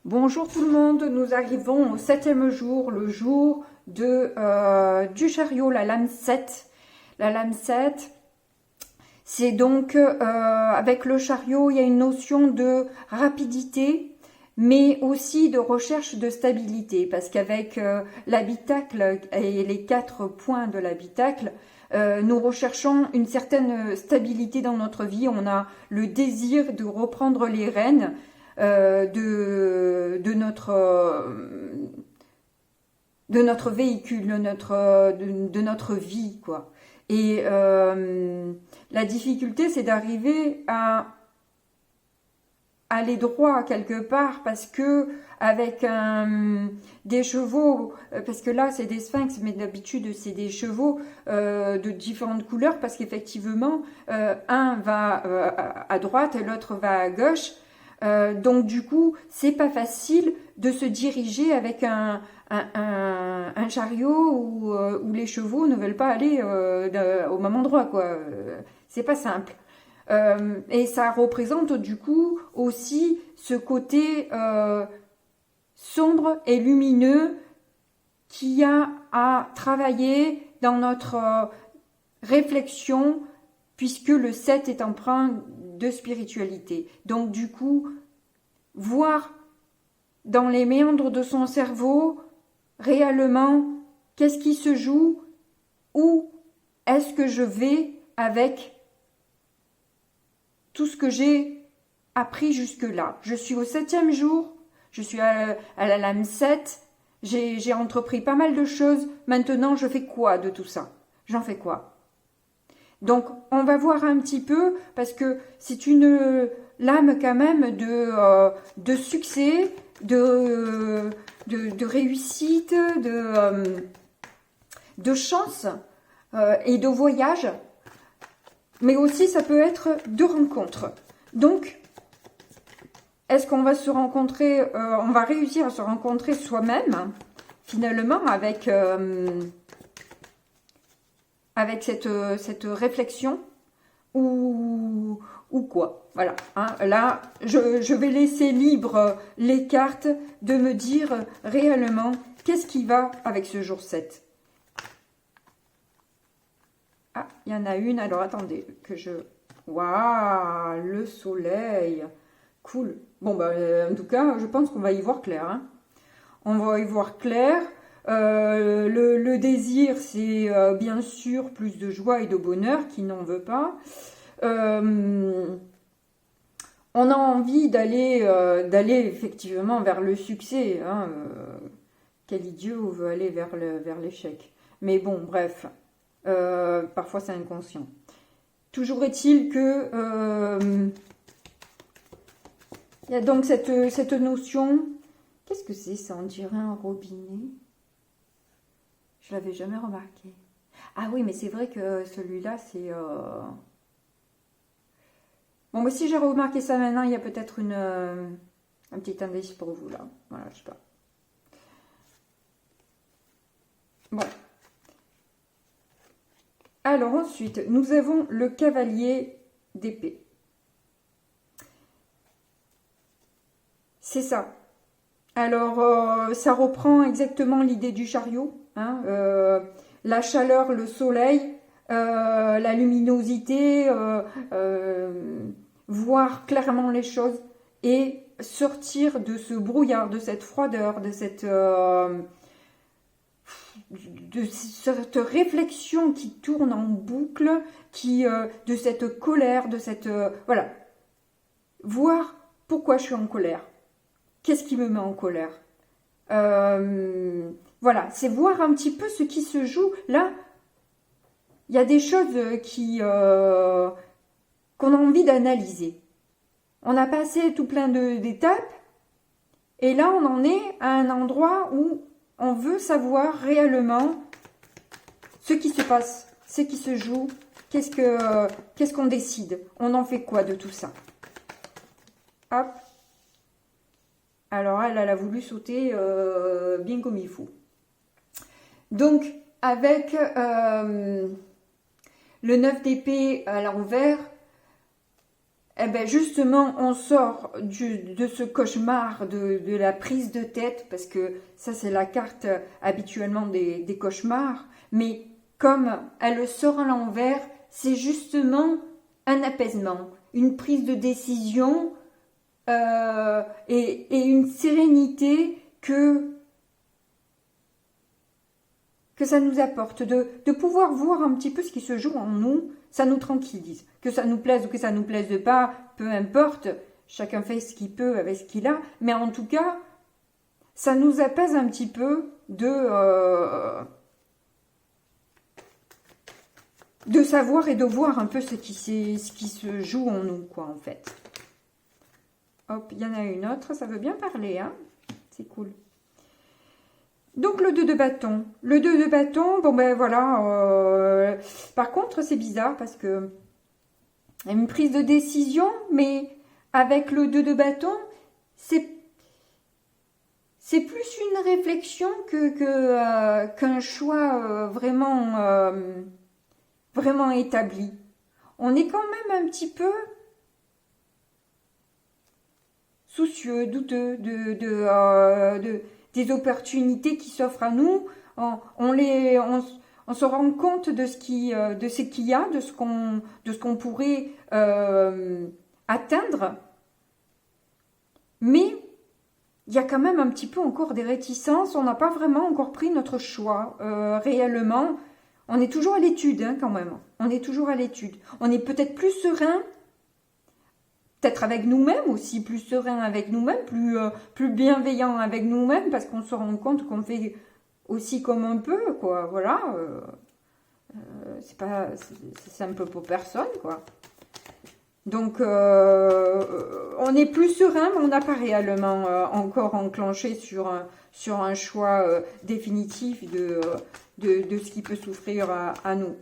Bonjour tout le monde, nous arrivons au 7e jour, le jour du chariot, la lame 7. La lame 7, c'est donc avec le chariot, il y a une notion de rapidité, mais aussi de recherche de stabilité, parce qu'avec l'habitacle et les 4 points de l'habitacle, nous recherchons une certaine stabilité dans notre vie. On a le désir de reprendre les rênes de notre véhicule, de notre vie, quoi. Et la difficulté, c'est d'arriver à aller droit quelque part, parce que avec des chevaux, parce que là c'est des sphinx, mais d'habitude c'est des chevaux de différentes couleurs, parce qu'effectivement un va à droite et l'autre va à gauche. Donc du coup, c'est pas facile de se diriger avec un chariot où les chevaux ne veulent pas aller au même endroit, quoi. C'est pas simple. Et ça représente du coup aussi ce côté sombre et lumineux qu'il y a à travailler dans notre réflexion, puisque le 7 est empreint de spiritualité. Donc du coup, voir dans les méandres de son cerveau réellement qu'est-ce qui se joue, où est-ce que je vais avec tout ce que j'ai appris jusque-là. Je suis au 7e jour, je suis à la lame 7, j'ai entrepris pas mal de choses. Maintenant, je fais quoi de tout ça? J'en fais quoi? Donc, on va voir un petit peu, parce que c'est une lame quand même de succès, de réussite, de chance et de voyage. Mais aussi, ça peut être de rencontres. Donc, est-ce qu'on va se rencontrer, on va réussir à se rencontrer soi-même, finalement, avec cette réflexion, ou quoi? Voilà. Hein. Là, je vais laisser libre les cartes de me dire réellement qu'est-ce qui va avec ce jour 7. Ah, il y en a une. Alors, attendez, que je... Waouh, le soleil. Cool. Bon, bah, en tout cas, je pense qu'on va y voir clair. Hein. On va y voir clair. Le désir, c'est bien sûr plus de joie et de bonheur. Qui n'en veut pas? On a envie d'aller effectivement vers le succès. Hein. Quel idiot veut aller vers l'échec? Mais bon, bref. Parfois c'est inconscient. Toujours est-il que il y a donc cette notion. Qu'est-ce que c'est ça? On dirait un robinet. Je l'avais jamais remarqué. Ah oui, mais c'est vrai que celui-là, c'est... Bon, mais si j'ai remarqué ça maintenant, il y a peut-être un petit indice pour vous là. Voilà, je sais pas. Bon. Alors ensuite, nous avons le cavalier d'épée. C'est ça. Alors, ça reprend exactement l'idée du chariot. Hein, la chaleur, le soleil, la luminosité, voir clairement les choses et sortir de ce brouillard, de cette froideur, de cette réflexion qui tourne en boucle, de cette colère, de cette... voilà. Voir pourquoi je suis en colère. Qu'est-ce qui me met en colère? Voilà, c'est voir un petit peu ce qui se joue. Là, il y a des choses qu'on a envie d'analyser. On a passé tout plein d'étapes, et là, on en est à un endroit où on veut savoir réellement ce qui se passe, ce qui se joue, qu'est-ce qu'on décide, on en fait quoi de tout ça. Hop. Alors, elle a voulu sauter bien comme il faut. Donc, avec le 9 d'épée à l'envers, Eh ben justement, on sort de ce cauchemar de la prise de tête, parce que ça c'est la carte habituellement des cauchemars, mais comme elle sort à l'envers, c'est justement un apaisement, une prise de décision et une sérénité que ça nous apporte, de pouvoir voir un petit peu ce qui se joue en nous, ça nous tranquillise. Que ça nous plaise ou que ça nous plaise pas, peu importe, chacun fait ce qu'il peut avec ce qu'il a, mais en tout cas, ça nous apaise un petit peu de savoir et de voir un peu ce qui se joue en nous, quoi, en fait. Hop, il y en a une autre, ça veut bien parler, hein, c'est cool. Donc le 2 de bâton. Le 2 de bâton, bon ben voilà. Par contre, c'est bizarre parce que une prise de décision, mais avec le 2 de bâton, c'est plus une réflexion qu'un choix vraiment établi. On est quand même un petit peu soucieux, douteux des opportunités qui s'offrent à nous. On se rend compte de ce qu'il y a, de ce qu'on pourrait atteindre. Mais il y a quand même un petit peu encore des réticences. On n'a pas vraiment encore pris notre choix réellement. On est toujours à l'étude, hein, quand même. On est toujours à l'étude. On est peut-être plus serein, peut-être avec nous-mêmes aussi, plus serein avec nous-mêmes, plus bienveillant avec nous-mêmes, parce qu'on se rend compte qu'on fait aussi comme on peut, quoi. Voilà. C'est simple pour personne, quoi. Donc, on est plus serein, mais on n'a pas réellement encore enclenché sur un choix définitif de ce qui peut souffrir à nous.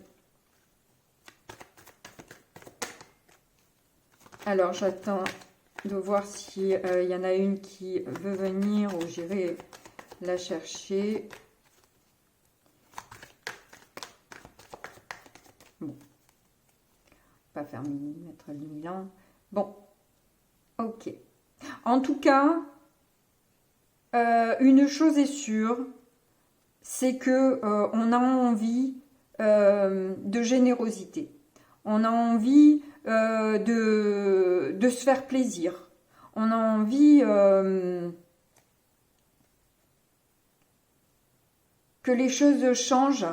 Alors, j'attends de voir s'il y en a une qui veut venir ou j'irai la chercher. Bon. Pas faire mettre le Milan. Bon. Ok. En tout cas, une chose est sûre, c'est que on a envie de générosité. On a envie de se faire plaisir. On a envie que les choses changent.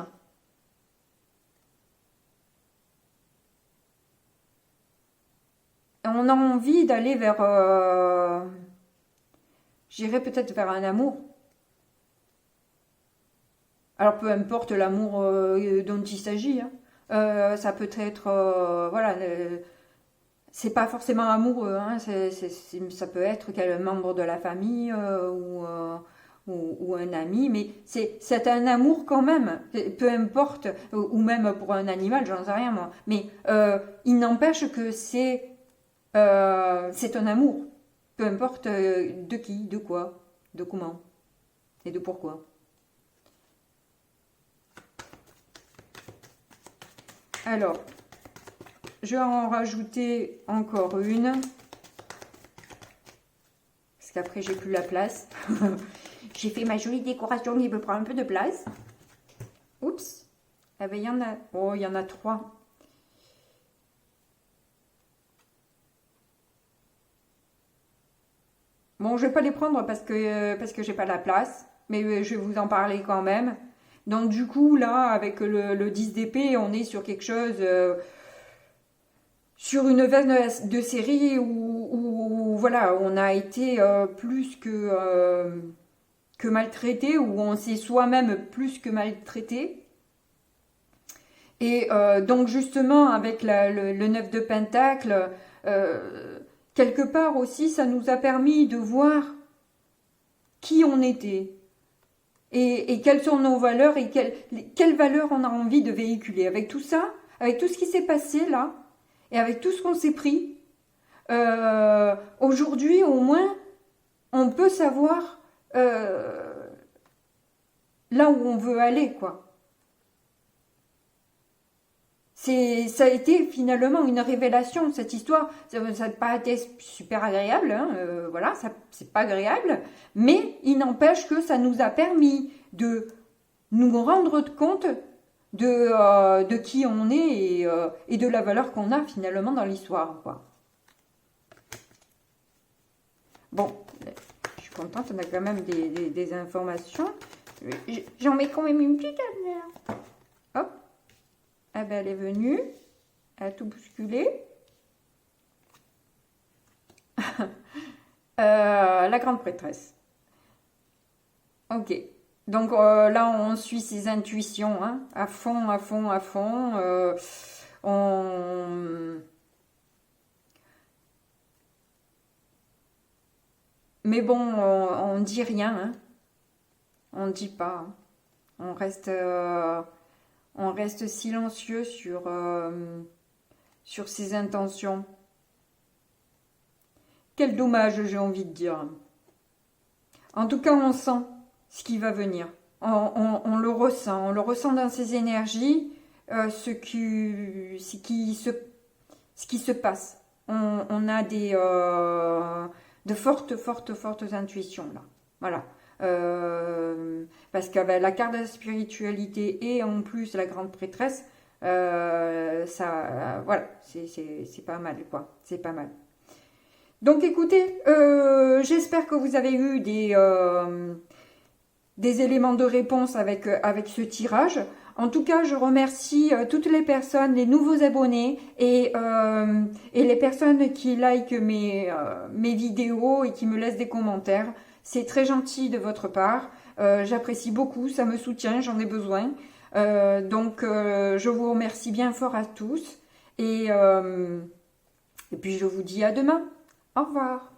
On a envie d'aller vers, j'irais peut-être vers un amour. Alors peu importe l'amour dont il s'agit, hein. Ça peut être, voilà, c'est pas forcément amoureux, hein, ça peut être quel membre de la famille ou un ami, mais c'est un amour quand même, peu importe, ou même pour un animal, j'en sais rien moi, mais il n'empêche que c'est un amour, peu importe de qui, de quoi, de comment et de pourquoi. Alors, je vais en rajouter encore une. Parce qu'après, j'ai plus la place. J'ai fait ma jolie décoration qui me prend un peu de place. Oups. Ah ben, il y en a... Oh, il y en a 3. Bon, je vais pas les prendre parce que j'ai pas la place. Mais je vais vous en parler quand même. Donc du coup, là, avec le 10 d'épée, on est sur quelque chose... sur une veine de série où voilà, on a été plus que maltraité, où on s'est soi-même plus que maltraité. Et donc justement, avec le 9 de Pentacle, quelque part aussi, ça nous a permis de voir qui on était. Et quelles sont nos valeurs et quelles valeurs on a envie de véhiculer. Avec tout ça, avec tout ce qui s'est passé là, et avec tout ce qu'on s'est pris, aujourd'hui au moins, on peut savoir là où on veut aller, quoi. Ça a été finalement une révélation, cette histoire. Ça n'a pas été super agréable, hein, voilà, c'est pas agréable, mais il n'empêche que ça nous a permis de nous rendre compte de qui on est et de la valeur qu'on a finalement dans l'histoire, quoi. Bon, je suis contente, on a quand même des informations. J'en mets quand même une petite à l'heure. Hop. Ah ben elle est venue. Elle a tout bousculé. La grande prêtresse. Ok. Donc là, on suit ses intuitions, hein, à fond, à fond, à fond. Mais bon, on dit rien, hein. On ne dit pas. On reste silencieux sur ses intentions. Quel dommage, j'ai envie de dire. En tout cas, on sent ce qui va venir. On le ressent dans ses énergies, ce qui se passe. On a de fortes intuitions là. Voilà. Parce qu'avec la carte de la spiritualité et en plus la grande prêtresse, voilà, c'est pas mal, quoi. C'est pas mal. Donc écoutez, j'espère que vous avez eu des éléments de réponse avec ce tirage. En tout cas, je remercie toutes les personnes, les nouveaux abonnés et les personnes qui likent mes vidéos et qui me laissent des commentaires. C'est très gentil de votre part. J'apprécie beaucoup, ça me soutient, j'en ai besoin. Donc, je vous remercie bien fort à tous. Et puis, je vous dis à demain. Au revoir.